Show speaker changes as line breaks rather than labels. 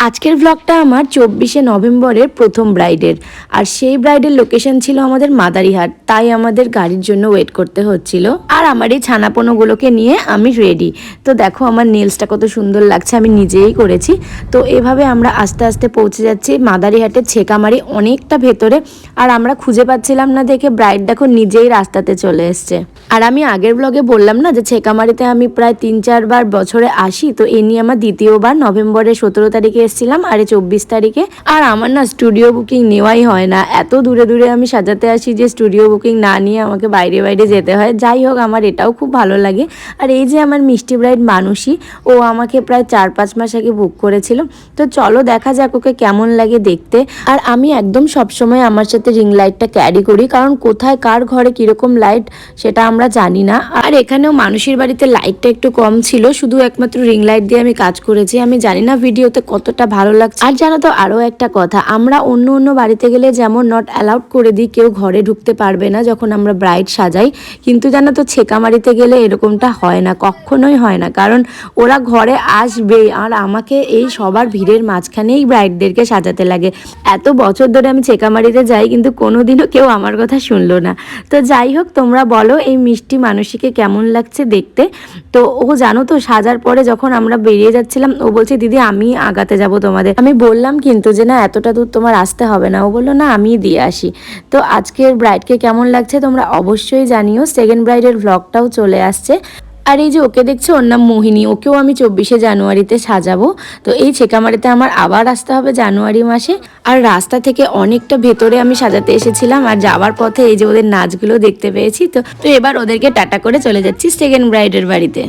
আজকের ব্লগটা আমার 24শে নভেম্বরের প্রথম ব্রাইডের। আর সেই ব্রাইডের লোকেশন ছিল আমাদের মাদারিহাট, তাই আমাদের গাড়ির জন্য ওয়েট করতে হচ্ছিল। আর আমার এই ছানাপোনাগুলোকে নিয়ে আমি রেডি। তো দেখো আমার নেলসটা কত সুন্দর লাগছে, আমি নিজেই করেছি। তো এভাবে আমরা আস্তে আস্তে পৌঁছে যাচ্ছি মাদারিহাটের ছেকামারি, অনেকটা ভেতরে। আর আমরা খুঁজে পাচ্ছিলাম না দেখে ব্রাইড দেখো নিজেই রাস্তাতে চলে এসছে। আর আমি আগের ব্লগে বললাম না যে ছেকামারিতে আমি প্রায় 3-4 বার বছরে আসি, তো এ নিয়ে আমার দ্বিতীয়বার। নভেম্বরের 17 তারিখে এসেছিলাম আর 24 তারিখে। আর আমার না স্টুডিও বুকিং নেওয়াই হয় না, এত দূরে দূরে আমি সাজাতে আসি যে স্টুডিও বুকিং না নিয়ে আমাকে বাইরে বাইরে যেতে হয়। যাই হোক, আমার এটাও খুব ভালো লাগে। আর এই যে আমার মিষ্টি ব্রাইড মানুষই, ও আমাকে প্রায় 4-5 মাস আগে বুক করেছিল। তো চলো দেখা যাক ওকে কেমন লাগে দেখতে। আর আমি একদম সবসময় আমার সাথে রিং লাইটটা ক্যারি করি, কারণ কোথায় কার ঘরে কীরকম লাইট সেটা আমরা জানি না। আর এখানেও মানুষের বাড়িতে লাইটটা একটু কম ছিল, শুধু একমাত্র রিং লাইট দিয়ে আমি কাজ করেছি। আমি জানি না ভিডিওতে কতটা ভালো লাগছে। আর জানো তো আরও একটা কথা, আমরা অন্য অন্য বাড়িতে গেলে যেমন নট অ্যালাউড করে দিই, কেউ ঘরে ঢুকতে পারবে না যখন আমরা ব্রাইড সাজাই, কিন্তু জানো তো ছেকামারিতে গেলে এরকমটা হয় না, কখনোই হয় না। কারণ ওরা ঘরে আসবেই, আর আমাকে এই সবার ভিড়ের মাঝখানেই ব্রাইডদেরকে সাজাতে লাগে। এত বছর ধরে আমি ছেকামারিতে যাই, কিন্তু কোনোদিনও কেউ আমার কথা শুনলো না। তো যাই হোক, তোমরা বলো এই মিষ্টি মানুষীকে কেমন লাগছে দেখতে। তো ও জানো তো সাজার পরে যখন আমরা বেরিয়ে যাচ্ছিলাম, ও বলছে দিদি আমি আগাতে যাব তোমাদের। আমি বললাম কিন্তু যে না, এতটা দূর তোমার আসতে হবে না। ও বললো না, আমি দিয়ে আসি। তো আজকের ব্রাইডকে কেমন লাগছে তোমরা অবশ্যই জানিও। সেকেন্ড ব্রাইডের ভ্লগটাও চলে আসছে। আর এই যে ওকে দেখছো, ওর নাম মোহিনী, ওকেও আমি 24শে জানুয়ারিতে সাজাবো। তো এই ছেকামারিতে আমার আবার আসতে হবে জানুয়ারি মাসে। আর রাস্তা থেকে অনেকটা ভেতরে আমি সাজাতে এসেছিলাম, আর যাওয়ার পথে এই যে ওদের নাচগুলো দেখতে পেয়েছি। তো এবার ওদেরকে টাটা করে চলে যাচ্ছি সেকেন্ড ব্রাইডের বাড়িতে।